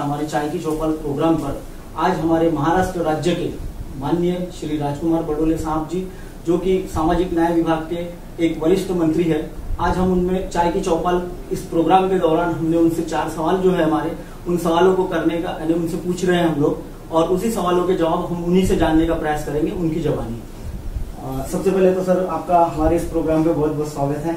हमारे चाय की चौपाल प्रोग्राम पर आज हमारे महाराष्ट्र राज्य के माननीय श्री राजकुमार बडोले साहब जी, जो कि सामाजिक न्याय विभाग के एक वरिष्ठ मंत्री है, आज हम उनमें चाय की चौपाल इस प्रोग्राम के दौरान हमने उनसे 4 सवाल जो है हमारे, उन सवालों को करने का यानी उनसे पूछ रहे हैं हम लोग, और उसी सवालों के जवाब हम उन्हीं से जानने का प्रयास करेंगे उनकी जबानी। सबसे पहले तो सर आपका हमारे इस प्रोग्राम पे बहुत बहुत स्वागत है।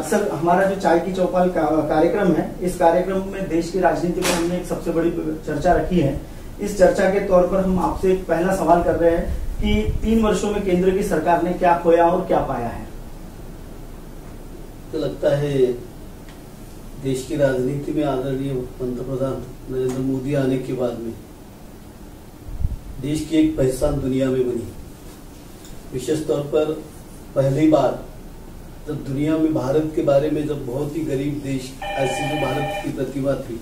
सर, हमारा जो चाय की चौपाल कार्यक्रम है, इस कार्यक्रम में देश की राजनीति पर हमने एक सबसे बड़ी चर्चा रखी है। इस चर्चा के तौर पर हम आपसे एक पहला सवाल कर रहे हैं कि 3 वर्षों में केंद्र की सरकार ने क्या खोया और क्या पाया है? तो लगता है देश की राजनीति में आदरणीय पंतप्रधान नरेंद्र मोदी आने के बाद में देश की एक पहचान दुनिया में बनी। विशेष तौर पर पहली बार जब दुनिया में भारत के बारे में जब बहुत ही गरीब देश, ऐसी जो भारत की प्रतिमा थी,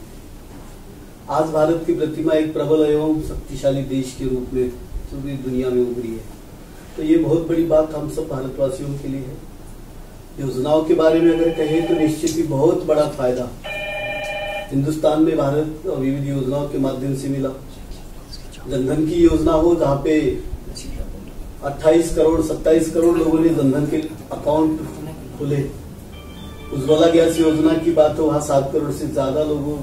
आज भारत की प्रतिमा एक प्रबल एवं शक्तिशाली देश के रूप में पूरी दुनिया में उभरी है। तो ये बहुत बड़ी बात हम सब भारतवासियों के लिए है। योजनाओं के बारे में अगर कहें तो निश्चित ही बहुत बड़ा फायदा हिंदुस्तान में भारत और विविध योजनाओं के माध्यम से मिला। जनधन की योजना हो, जहाँ पे 28 करोड़ 27 करोड़ लोगों ने जनधन के अकाउंट खुले। उज्ज्वला गैस योजना की बात हो, वहाँ 7 करोड़ से ज्यादा लोगों,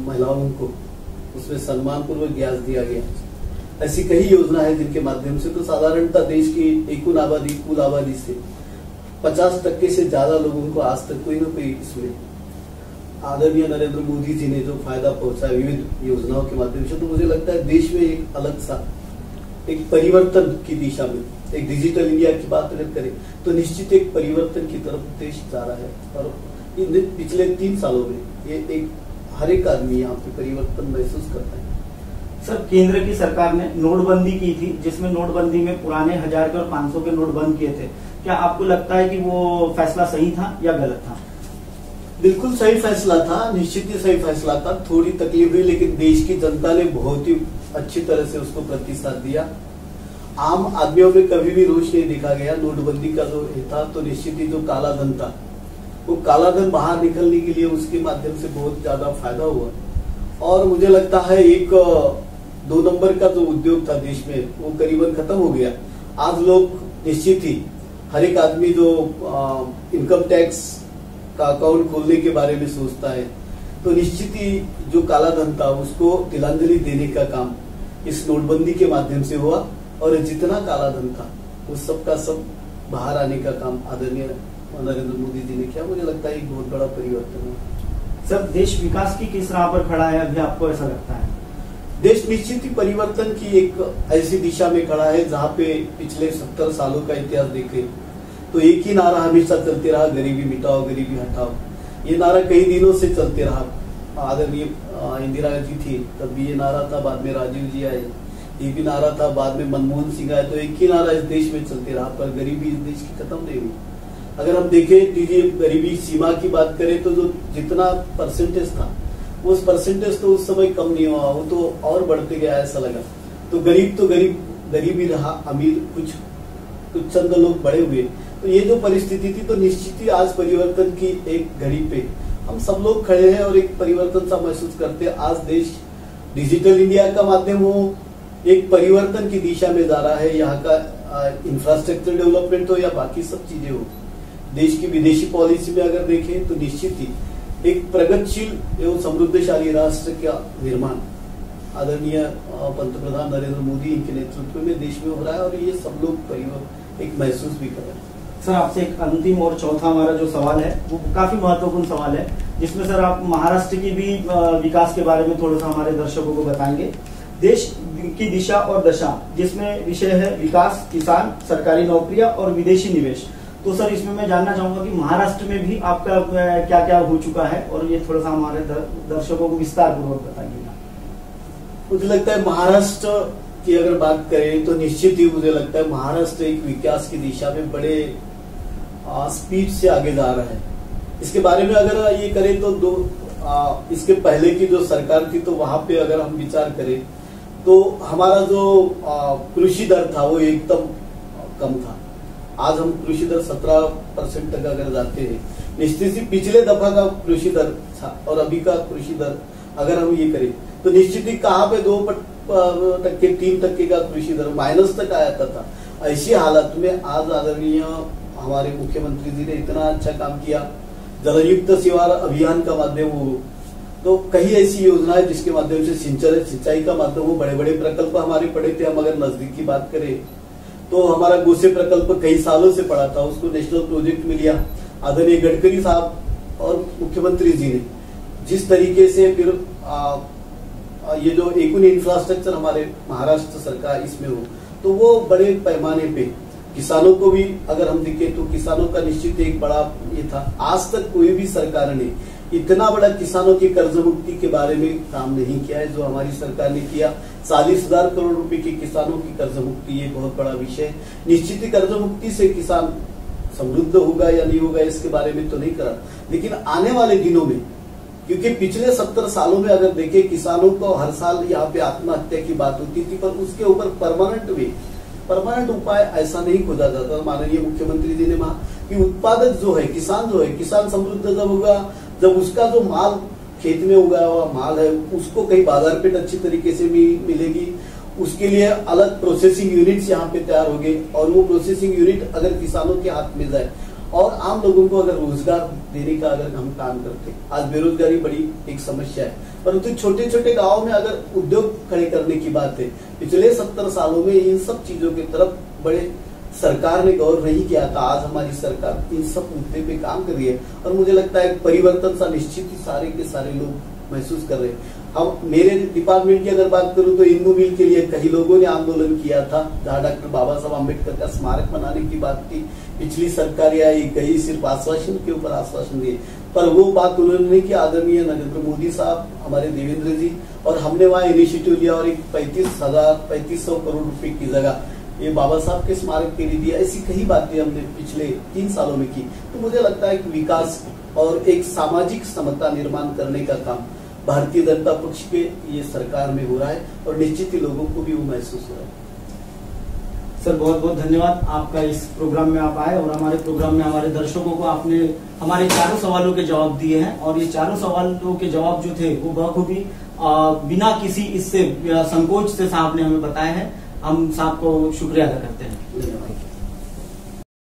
महिलाओं को उसमें सम्मान पूर्वक गैस दिया गया। ऐसी कई योजना है जिनके माध्यम से तो साधारणतः देश की कुल आबादी से 50% से ज्यादा लोगों को आज तक कोई ना कोई इसमें आदरणीय नरेंद्र मोदी जी ने जो फायदा पहुंचा विविध योजनाओं के माध्यम से, तो मुझे लगता है देश में एक अलग सा एक परिवर्तन की दिशा में, एक डिजिटल इंडिया की बात अगर करें तो निश्चित एक परिवर्तन की तरफ देश जा रहा है। और इन पिछले 3 सालों में ये एक हर एक आदमी यहाँ पे परिवर्तन महसूस करता है। सर, केंद्र की सरकार ने नोटबंदी की थी, जिसमें नोटबंदी में पुराने 1000 के और 500 के नोट बंद किए थे। क्या आपको लगता है कि वो फैसला सही था या गलत था? बिल्कुल सही फैसला था, निश्चित ही सही फैसला था। थोड़ी तकलीफ हुई, लेकिन देश की जनता ने बहुत ही अच्छी तरह से उसको प्रतिसाद दिया। आम आदमियों में कभी भी रोष नहीं दिखा गया। नोटबंदी का जो था तो निश्चित ही जो काला धन था, वो काला धन बाहर निकलने के लिए उसके माध्यम से बहुत ज्यादा फायदा हुआ। और मुझे लगता है एक 2 नंबर का जो उद्योग था देश में, वो करीबन खत्म हो गया। आज लोग निश्चित ही हर एक आदमी जो इनकम टैक्स का अकाउंट खोलने के बारे में सोचता है, तो निश्चित ही जो काला धन था उसको तिलांजलि देने का काम इस नोटबंदी के माध्यम से हुआ। और जितना काला धन था उस सब का सब बाहर आने का काम आदरणीय नरेंद्र मोदी जी ने किया। मुझे लगता है एक बहुत बड़ा परिवर्तन हुआ। सर, देश विकास की किस राह पर खड़ा है अभी आपको ऐसा लगता है? देश निश्चित ही परिवर्तन की एक ऐसी दिशा में खड़ा है जहाँ पे पिछले 70 सालों का इतिहास देखे तो एक ही नारा हमेशा चलते रहा, गरीबी मिटाओ गरीबी हटाओ। ये नारा कई दिनों से चलते रहा। आदरणीय इंदिरा जी थी तब भी ये नारा था, बाद में राजीव जी आए, ये भी नारा था, बाद में मनमोहन सिंह आए। तो एक ही नारा इस देश में चलते रहा, पर गरीबी इस देश की खत्म नहीं हुई। अगर हम देखें गरीबी सीमा की बात करें तो जो जितना परसेंटेज था उस परसेंटेज तो उस समय कम नहीं हुआ, वो तो और बढ़ते गया ऐसा लगा। तो गरीब ही रहा, अमीर कुछ चंद लोग बड़े हुए। तो ये जो परिस्थिति थी तो निश्चित ही आज परिवर्तन की एक घड़ी पे हम सब लोग खड़े हैं और एक परिवर्तन सा महसूस करते हैं। आज देश डिजिटल इंडिया का माध्यम हो, एक परिवर्तन की दिशा में जा रहा है। यहाँ का इंफ्रास्ट्रक्चर डेवलपमेंट हो या बाकी सब चीजें हो, देश की विदेशी पॉलिसी में अगर देखें तो निश्चित ही एक प्रगतिशील एवं समृद्धशाली राष्ट्र का निर्माण आदरणीय पंतप्रधान नरेंद्र मोदी इनके नेतृत्व में देश में हो रहा है। और ये सब लोग एक महसूस भी कर रहे हैं। सर, आपसे एक अंतिम और चौथा हमारा जो सवाल है वो काफी महत्वपूर्ण सवाल है, जिसमें सर आप महाराष्ट्र की भी विकास के बारे में थोड़ा सा हमारे दर्शकों को बताएंगे। देश की दिशा और दशा, जिसमें विषय है विकास, किसान, सरकारी नौकरियां और विदेशी निवेश। तो सर, इसमें मैं जानना चाहूंगा कि महाराष्ट्र में भी आपका क्या क्या हो चुका है, और ये थोड़ा सा हमारे दर्शकों को विस्तार पूर्वक बताइएगा। मुझे लगता है महाराष्ट्र की अगर बात करें तो निश्चित ही मुझे लगता है महाराष्ट्र एक विकास की दिशा में बड़े स्पीड से आगे जा रहा है। इसके बारे में अगर ये करें तो इसके पहले की जो सरकार थी तो वहां पे अगर हम विचार करें तो हमारा जो कृषि दर था वो एकदम कम था। आज हम कृषि दर 17% तक अगर जाते हैं, निश्चित ही पिछले दफा का कृषि दर था और अभी का कृषि दर अगर हम ये करें तो निश्चित ही कहाँ पे 2% 3% का कृषि दर माइनस तक आया था। ऐसी हालत में आज आदरणीय हमारे मुख्यमंत्री जी ने इतना अच्छा काम किया, जलयुक्त शिवार अभियान का माध्यम हो, तो कई ऐसी योजनाएं जिसके माध्यम से सिंचाई का माध्यम हो, बड़े बड़े प्रकल्प हमारे पड़े थे। हम अगर नजदीक की बात करें तो हमारा गोसे प्रकल्प कई सालों से पड़ा था, उसको नेशनल प्रोजेक्ट में लिया आदरणीय गडकरी साहब और मुख्यमंत्री जी ने। जिस तरीके से फिर ये जो एकूण इंफ्रास्ट्रक्चर हमारे महाराष्ट्र सरकार इसमें हो, तो वो बड़े पैमाने पे किसानों को भी अगर हम देखें तो किसानों का निश्चित एक बड़ा ये था। आज तक कोई भी सरकार ने इतना बड़ा किसानों की कर्ज मुक्ति के बारे में काम नहीं किया है जो हमारी सरकार ने किया। 40,000 करोड़ रुपए के किसानों की कर्ज मुक्ति, ये बहुत बड़ा विषय है। निश्चित ही कर्ज मुक्ति से किसान समृद्ध होगा या नहीं होगा इसके बारे में तो नहीं करा, लेकिन आने वाले दिनों में, क्योंकि पिछले 70 सालों में अगर देखें किसानों को हर साल यहाँ पे आत्महत्या की बात होती थी, पर उसके ऊपर परमानेंट उपाय ऐसा नहीं खोजा जाता। माननीय मुख्यमंत्री जी ने कहा कि उत्पादक जो है, किसान समृद्ध जब होगा, जब उसका जो माल खेत में उगाया हुआ माल है उसको कहीं बाजार पेट अच्छी तरीके से भी मिलेगी, उसके लिए अलग प्रोसेसिंग यूनिट्स यहाँ पे तैयार होंगे और वो प्रोसेसिंग यूनिट अगर किसानों के हाथ में जाए और आम लोगों को अगर रोजगार देने का अगर हम काम करते, आज बेरोजगारी बड़ी एक समस्या है, परंतु छोटे छोटे गांवों में अगर उद्योग खड़े करने की बात है, पिछले 70 सालों में इन सब चीजों की तरफ बड़े सरकार ने गौर नहीं किया था। आज हमारी सरकार इन सब मुद्दे पे काम कर रही है और मुझे लगता है परिवर्तन सा निश्चित ही सारे के सारे लोग महसूस कर रहे हैं। हम मेरे डिपार्टमेंट की अगर बात करूं तो इंदू मिल के लिए कई लोगों ने आंदोलन किया था, जहां डॉक्टर बाबा साहब अम्बेडकर का स्मारक बनाने की बात थी। पिछली सरकार आई गई, सिर्फ आश्वासन के ऊपर आश्वासन दिए, पर वो बात उन्होंने नहीं की। आदरणीय नरेंद्र मोदी साहब, हमारे देवेंद्र जी और हमने वहां इनिशिएटिव लिया और एक 3500 करोड़ रुपए की जगह ये बाबा साहब के स्मारक के लिए दिया। ऐसी कई बातें हमने पिछले 3 सालों में की। तो मुझे लगता है कि विकास और एक सामाजिक समता निर्माण करने का काम भारतीय जनता पक्ष के ये सरकार में हो रहा है और निश्चित ही लोगों को भी वो महसूस हो रहा है। सर बहुत बहुत धन्यवाद आपका, इस प्रोग्राम में आप आए और हमारे प्रोग्राम में हमारे दर्शकों को आपने हमारे चारों सवालों के जवाब दिए हैं और ये चारों सवालों के जवाब जो थे वो बखूबी बिना किसी इससे संकोच से साहब ने हमें बताए हैं। हम साहब को शुक्रिया अदा करते हैं।